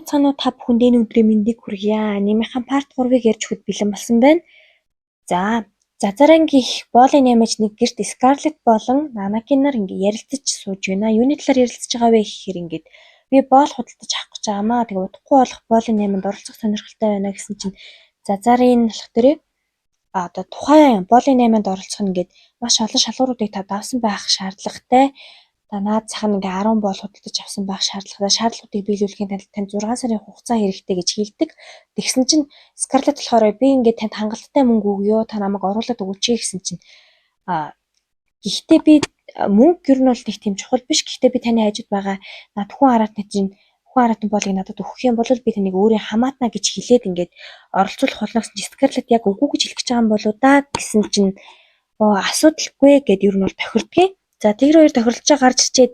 Цаанаа та бүхэнд энэ өдрийн мэндийг хүргье. Нэмийнхэн парт 3-ыг ярьж өгөхөд бэлэн болсон байна. За, Зазарангийн боолын наймаач нэг гэрт Скарлетт болон Нанакин нар ингээ ярилцаж сууж байна. Юуны талаар ярилцаж байгаа вэ гэхээр ингээд би боол худалдаж авах гэж байгаамаа. Тэгээ удахгүй болох боолын найманд оролцох сонирхолтой байна гэсэн чинь Зазарын болох дөрөө одоо тухайн боолын найманд оролцох нь ингээд маш олон шалгууруудыг та давсан байх шаардлагатай. Та наад зах нь ингээ 10 боол худалдаж авсан байх шаардлагатай. Шаардлагуудыг биелүүлэхийн танд 6 сарын хугацаа хэрэгтэй гэж хэлдэг. Тэгсэн чинь Скарлетт болохоор би ингээ танд хангалттай мөнгө өгье. Та намайг оруулаад өгөөч гэсэн чинь гэхдээ би мөнгө ер нь бол нэг тийм чухал биш. Гэхдээ би таны хажууд байгаа над хүн хараатын боолыг надад өгөх юм бол би таныг өөрөө хамаатна гэж хэлээд ингээд оролцуулах болно гэсэн чинь Скарлетт яг үгүй гэж хэлэх гэж байгаа юм болоо да гэсэн чинь асуудалгүй гэд ер нь бол тохирдгийг. За тэр хоёр тохиролцоо гарч ирчээд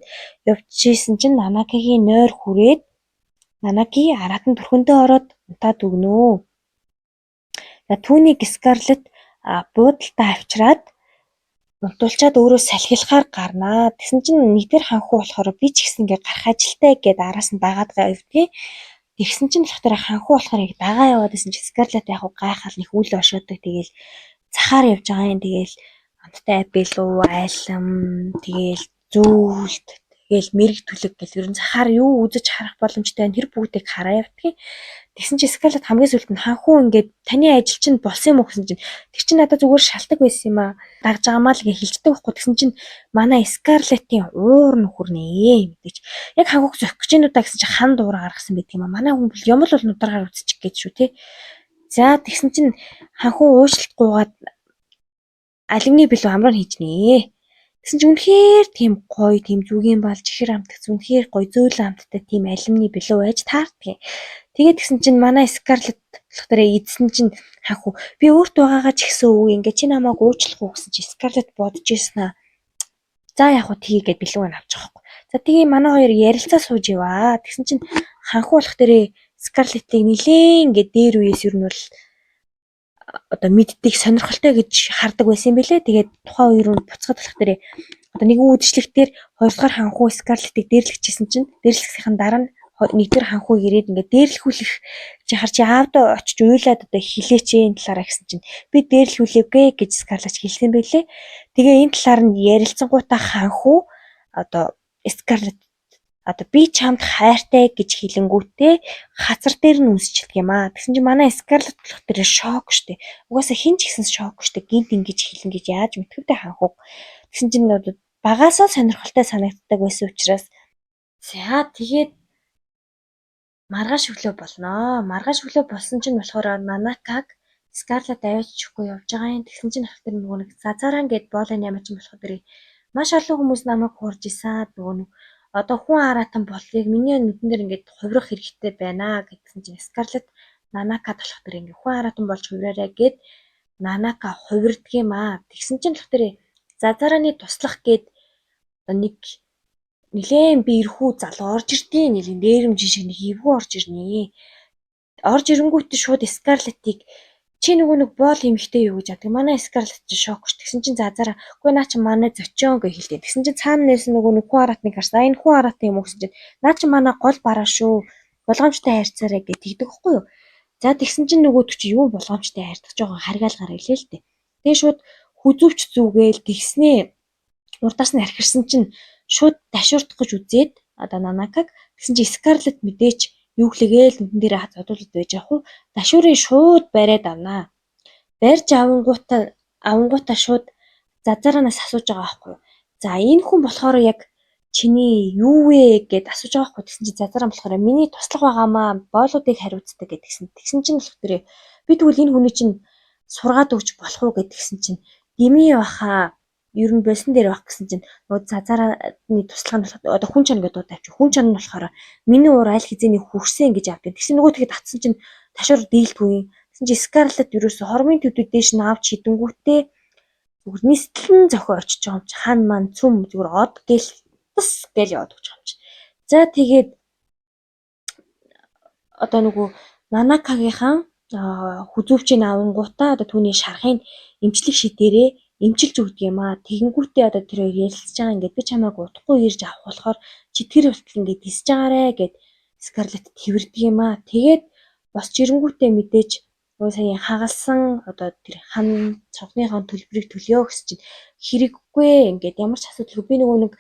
явчихсэн чинь Нанакигийн нойр хүрээд Нанаки араатан төрхөндөө ороод унтаад өгнөө. За түүнийг Скарлетт буудалтаа авчираад унтуулчаад өөрөө салхилахаар гарнаа. Тэгсэн чинь нэгдүгээр ханхуу болохоор би ч гэсэн ингээ гарах ажилтай гэд араас нь дагаад явдгийг. Тэгсэн чинь болохоор ханхуу болохоор яг дагаа яваад байсан чинь Скарлетт яг гайхал нэг үл ошоодог. Тэгээл цахаар явж байгаа юм. Тэгээл амттай апелуу, айлам, тэгээл зөөлт, тэгээл мэрэг түлэг гэл ер нь цахаар юу үзэж харах боломжтой байна. Тэр бүгдийг хараа явдгийг. Тэгсэн чинь Скарлетт хамгийн сүүлд нь ханхуу ингээд таны ажил чинь болсон юм уу гэсэн чинь тэр чинь надад зүгээр шалтгаан байсан юм аа. Дагж байгаамаа л гэж хэлждэг байхгүй. Тэгсэн чинь манай Скарлеттийн уур нөхөр нэ мэдээч. Яг ханхууг зохих гэж энэ удаа гэсэн чинь хан дуур гаргасан байдаг юм аа. Манай хүн бол юм л нударгаар үзчих гэж шүү те. За тэгсэн чинь ханхуу уушлалт гуугаад алимны билүү амраа хийж нэ. Тэгсэн чинь үнэхээр тийм гоё, тийм зүгийн балж ихэр амтгц үнэхээр гоё зөөлөн амттай тийм алимны билүү байж таардгийг. Тэгээд тэгсэн чинь манай Скарлетт болохоор эзэн чинь ханхуу би өөртөө байгаагаа ч ихсэн үг ингээ чи намайг уучлах уу гэсэн чинь Скарлетт бодож ирсэн аа. За яг хуу тгийгээд билүүг нь авчих واخгүй. За тэгээ манай хоёр ярилцаа сууж иваа. Тэгсэн чинь ханхуу болох дээрээ Скарлеттийг нилээн ингээ дээр үеэс ер нь бол одоо мэддэг сонирхолтой гэж хардаг байсан юм билэ. Тэгээд тухайн үеэр нь буцахад болох дээрээ одоо нэгэн үдшилтэөр хоёрдугаар ханхуу Скарлеттийг дээрлэгчсэн чинь дээрлэгсхийн дараа нь нэгдүгээр ханхуу ирээд ингээд дээрлэхүүлэх чи харч аавдаа очиж уйлаад одоо хилээч энэ талаараа гэсэн чинь би дээрлэхүүлээгүй гэж Скарлетт хэлсэн байлээ. Тэгээ энэ талаар нь ярилцсангуудаа ханхуу одоо Скарлетт одоо би чамд хайртай гэж хэлэнгүүтээ хацар дээр нь үнсчихдэг юм аа. Тэгсэн чинь манай Скарлетт болох тэр шок штэ. Угаасаа хин ч гэсэн шок штэ. Гинт ингэж хэлэн гэж яаж мэдхэвтэй ханхуу. Тэгсэн чинь одоо багаасаа сонирхолтой санагддаг байсан учраас за тэгээд маргааш өглөө болноо. Маргааш өглөө болсон чинь болохоор Нанакаг Скарлетт аваачихгүй явж байгаа юм. Тэгсэн чинь ахтар нөгөө нэг Зазаран гэд боолын наймаач болох дэрээ маш олон хүмүүс намайг хуурж исэн. Нөгөө нэг одоо хүн араатан болыг миний нүдэн дээр ингээд хувирах хэрэгтэй байна гэсэн чинь Скарлетт Нанакад болох дэрээ ингээд хүн араатан болж хувираарай гэд Нанака хувирдаг юм аа. Тэгсэн чинь болох дэрээ Зазараны туслах гэд нэг нилээн би ирхүү залуу орж ирдээ нэлээд дээрэмж шиг нэг эвгүй орж ирнэ. Орж ирэнгүүтээ шууд Скарлеттийг чи нөгөө нэг боол эмхтэй юу гэж яадаг. Манай Скарлетт чи шокш. Тэгсэн чинь Зазараа үгүй наа чи манай зочион гэж хэлдэг. Тэгсэн чинь цаана нэрсэн нөгөө нэг хүн араатныг харсан. Энэ хүн араатан юм уу гэсэн чинь наа чи манай гол бараа шүү. Болгоомжтой хайрцаарай гэж тэгдэг хгүй юу. За тэгсэн чинь нөгөөд чи юу болгоомжтой хайрдаг жоохон харгаал гараа илээ л дээ. Тэгээ шууд хүзүүвч зүгээл тэгснээ урдаас нь архирсан чинь шууд дашуурдах гэж үзээд одоо Нанакаг тэгсэн чинь Скарлетт мэдээч юу гэлэгээл нүдэн дээр хадгалуулаад байж явах уу дашуурыг шууд бариад авнаа. Барьж авангуудаа шууд Зазаранаас асууж байгаа байхгүй юу. За энэ хүн болохоор яг чиний юу вэ гэд асууж байгаа байхгүй. Тэгсэн чинь Зазаран болохоор миний туслах байгаамаа боолуудыг хариуцдаг гэдгсэн. Тэгсэн чинь болох дөрөө би тэгвэл энэ хүний чинь сургаад өгч болох уу гэдгсэн чинь гими баха ер нь болсон дээр байх гэсэн чинь нөгөө Зазараны туслах нь болохоор одоо хүн чанга гэдэг удаа хүн чанга нь болохоор миний уур аль хизээний хүрсэн гэж авдаг. Тэгсэн нөгөө тэгээд татсан чинь ташуур дийлдгүй. Тэгсэн чинь Скарлетт ерөөсө хормын төдөө дээш нь авч хидэнгүүтээ зүгээр нистлэн зохио очиж байгаа юм чи хан маань цүм зүгээр од гэл тус гэл яваад өгч байгаа юм чи. За тэгээд одоо нөгөө Нанакагийнхаа хүзүүвчийн авангуудаа одоо түүний шархыг эмчлэх шидээрээ эмчилж өгдөг юм аа. Тэгэнгүүтээ одоо тэр ярилцж байгаа ингээд би чамайг удахгүй ирж авах болохоор чи тэр болтол ингээд дисж байгаарэ гэд Скарлетт тэрвэрдэг юм аа. Тэгээд босч ирэнгүүтээ мэдээж сая хагалсан одоо тэр хан цонхныхоо төлбөрийг төлөё гэсэн чинь хэрэггүй ингээд ямар ч асуудалгүй би нөгөө нэг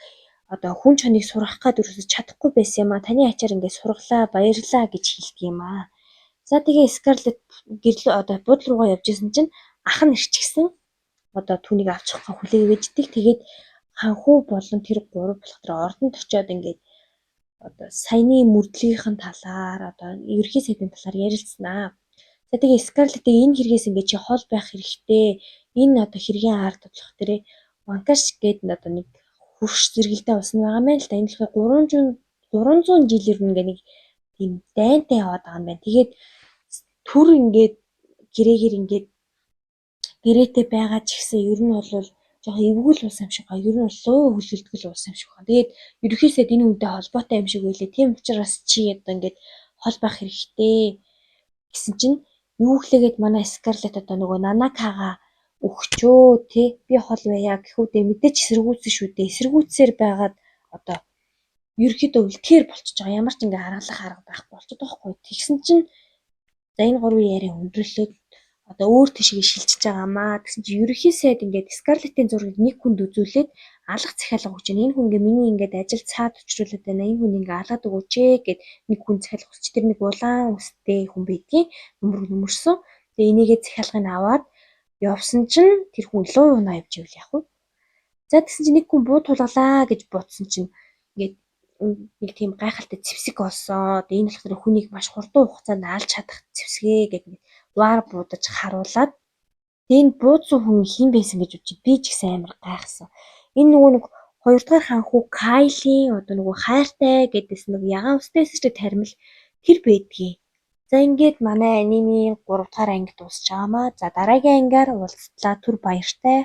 одоо хүн чаныг сургах гээд өрөөсөж чадахгүй байсан юм аа. Таны ачаар ингээд сургалаа, баярлаа гэж хэлдэг юм аа. За тэгээ Скарлетт гэрэл одоо буудлын руугаа явж исэн чинь ах нь ирчихсэн. Одоо түүнийг авч явахаа хүлээгээждэг. Тэгээд ханхуу болон тэр гурав болохоор ордонд очиод ингээд одоо саяны мөрдлөгийнхэн талаар одоо ерөнхий сайдын талаар ярилцсанаа. За тэгээ Скарлеттийг энэ хэрэгээс ингээд чи хол байх хэрэгтэй. Энэ одоо хэргийн ард бодлох тэрэ Ванкаш гээд одоо нэг хурш зэрэгэлдээ усан байгаа мэн л да. Энэ болохоор 300 жилээр ингээд нэг тийм дайнтай яваад байгаа юм байна. Тэгээд түр ингээд гэрээгээр ингээд гэрээтэй байгаа ч гэсэн ер нь бол жоохон эвгүй л уусан юм шиг байна. Ер нь бол луу хүлгэлдэг л уусан юм шиг байна. Тэгээд ерөнхийдөө энэ үнтэй холбоотой юм шиг байлээ. Тийм учраас чи одоо ингээд хол байх хэрэгтэй гэсэн чинь юу гэлээгээд манай Скарлетт одоо нөгөө Нанакага өгчөө тий би хол байя гэхүүдээ мэдээч эсэргүүцсэн шүү дээ. Эсэргүүцсээр байгаад одоо ерөнхийдөө үлдэхээр болчихж байгаа. Ямар ч ингээ харгалах арга байхгүй болчиход байгаа хгүй. Тэгсэн чинь за энэ гурван яриа өндөрлөөд одоо өөр тишгээ шилжиж байгаамаа. Тэгсэн чинь ерөнхий сайд ингээд Скарлеттийн зургийг нэг хүнд үзүүлээд алга захиалга өгч байна. Энэ хүн ингээ миний ингээд ажил цаад өчрүүлээд байна. Энэ хүн ингээ алгаад өгөөч гэд нэг хүн захиалга өгч тэр нэг улаан үстэй хүн байдгийн нөмөрсөн. Тэгээ энийгээ захиалгыг аваад явсан чинь тэр хүн луу унаа явж ивэл яах вэ? За тэгсэн чинь нэг хүн буу тулгалаа гэж бодсон чинь ингээд нэг тийм гайхалтай зэвсэг олсон. Тэгээ энэ болохоор хүнийг маш хурдан хугацаанд алж чадах зэвсгээ гэдэг дугаар буудаж харуулад энэ буудсан хүн хэн байсан гэж бодчих. Би ч гэсэн амар гайхсан. Энэ нөгөө нэг хоёрдугаар ханхуу Кайлийн одоо нөгөө хайртай гэдээс нэг ягаан устай эсрэг тармил тэр байдгийг. За ингээд манай анимын 3 дугаар анги дуусч байгаамаа. За дараагийн ангиар уулзтлаа түр баяртай.